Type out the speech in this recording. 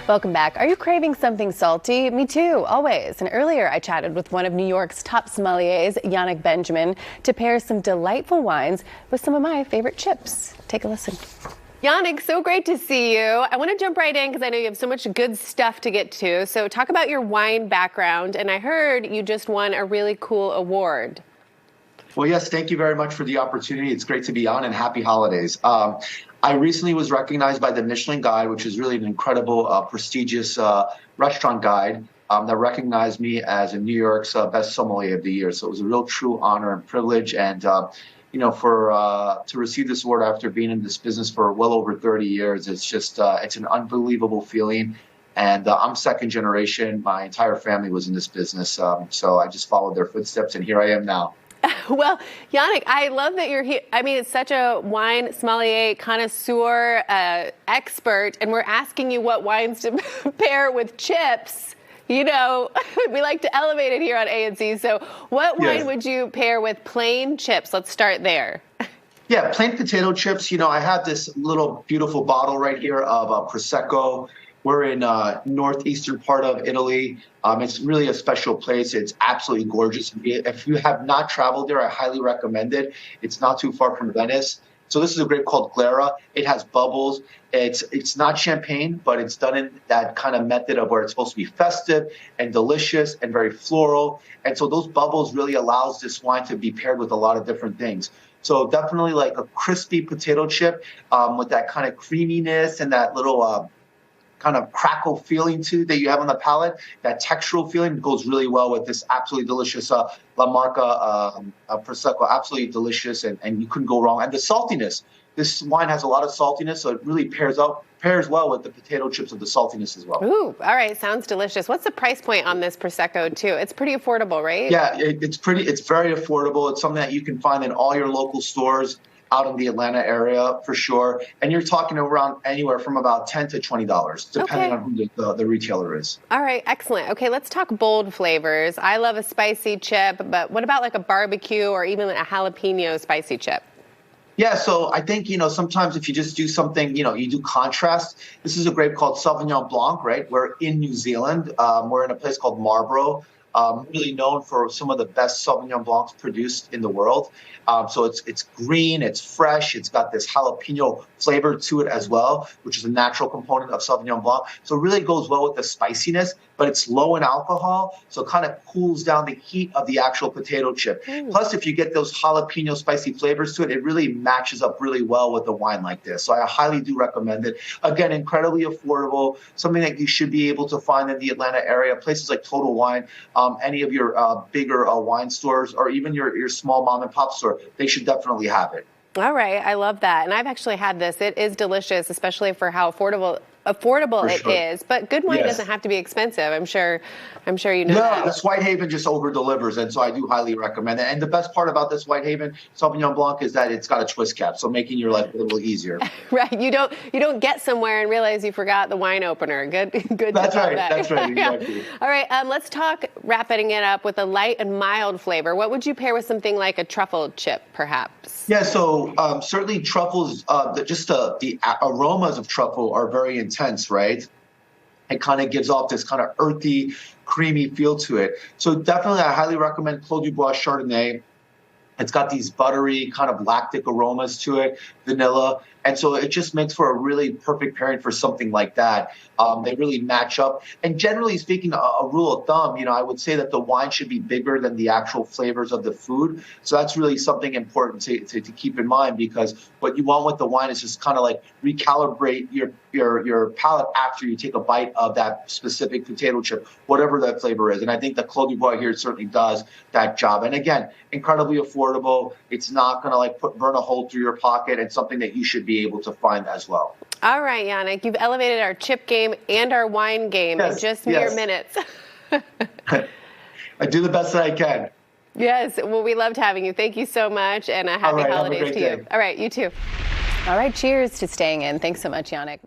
Welcome back. Are you craving something salty? Me too, always. And earlier I chatted with one of New York's top sommeliers, Yannick Benjamin, to pair some delightful wines with some of my favorite chips. Take a listen. Yannick, so great to see you. I want to jump right in because I know you have so much good stuff to get to. So talk about your wine background. And I heard you just won a really cool award. Well, yes, thank you very much for the opportunity. It's great to be on, and happy holidays. I recently was recognized by the Michelin Guide, which is really an incredible, prestigious restaurant guide that recognized me as a New York's best sommelier of the year. So it was a real true honor and privilege. And, to receive this award after being in this business for well over 30 years, it's just it's an unbelievable feeling. And I'm second generation. My entire family was in this business. So I just followed their footsteps, and here I am now. Well, Yannick, I love that you're here. I mean, it's such a wine sommelier, connoisseur, expert, and we're asking you what wines to pair with chips. You know, we like to elevate it here on ANC. So what wine would you pair with plain chips? Let's start there. Yeah, plain potato chips. You know, I have this little beautiful bottle right here of Prosecco. We're in northeastern part of Italy. It's really a special place. It's absolutely gorgeous. If you have not traveled there, I highly recommend it. It's not too far from Venice. So this is a grape called Glera. It has bubbles. It's not champagne, but it's done in that kind of method of where it's supposed to be festive and delicious and very floral. And so those bubbles really allows this wine to be paired with a lot of different things. So definitely like a crispy potato chip with that kind of creaminess and that little kind of crackle feeling too that you have on the palate. That textural feeling goes really well with this absolutely delicious La Marca Prosecco. Absolutely delicious, and you couldn't go wrong. And the saltiness. This wine has a lot of saltiness, so it really pairs well with the potato chips of the saltiness as well. Ooh, all right, sounds delicious. What's the price point on this Prosecco too? It's pretty affordable, right? Yeah, it's very affordable. It's something that you can find in all your local stores out in the Atlanta area for sure. And you're talking around anywhere from about $10 to $20, depending on who the retailer is. All right, excellent. Okay, let's talk bold flavors. I love a spicy chip, but what about like a barbecue or even a jalapeno spicy chip? Yeah, so I think, sometimes if you just do something, you do contrast. This is a grape called Sauvignon Blanc, right? We're in New Zealand. We're in a place called Marlborough. Really known for some of the best Sauvignon Blancs produced in the world. So it's green, it's fresh, it's got this jalapeno flavor to it as well, which is a natural component of Sauvignon Blanc. So it really goes well with the spiciness, but it's low in alcohol, so it kind of cools down the heat of the actual potato chip. Plus, if you get those jalapeno spicy flavors to it, it really matches up really well with a wine like this. So I highly do recommend it. Again, incredibly affordable, something that you should be able to find in the Atlanta area, places like Total Wine, any of your bigger wine stores, or even your small mom and pop store, they should definitely have it. All right, I love that. And I've actually had this. It is delicious, especially for how affordable it is. But good wine doesn't have to be expensive. I'm sure you know that. No, this Whitehaven just over delivers, and so I do highly recommend it. And the best part about this Whitehaven Sauvignon Blanc is that it's got a twist cap, so making your life a little easier. Right. You don't get somewhere and realize you forgot the wine opener. Good. That's right. That's right. Exactly. All right. Let's talk wrapping it up with a light and mild flavor. What would you pair with something like a truffle chip, perhaps? Yeah. So certainly truffles. The aromas of truffle are very intense, right? It kind of gives off this kind of earthy, creamy feel to it. So definitely I highly recommend Clos du Bois Chardonnay. It's got these buttery kind of lactic aromas to it, vanilla. And so it just makes for a really perfect pairing for something like that. They really match up. And generally speaking, a rule of thumb, I would say that the wine should be bigger than the actual flavors of the food. So that's really something important to keep in mind, because what you want with the wine is just kind of like recalibrate your palate after you take a bite of that specific potato chip, whatever that flavor is. And I think the Clos du Bois here certainly does that job. And again, incredibly affordable. It's not going to burn a hole through your pocket, and something that you should be able to find as well. All right, Yannick, you've elevated our chip game and our wine game in just mere minutes. I do the best that I can. Yes, well, we loved having you. Thank you so much, and happy holidays to you. All right, you too. All right, cheers to staying in. Thanks so much, Yannick.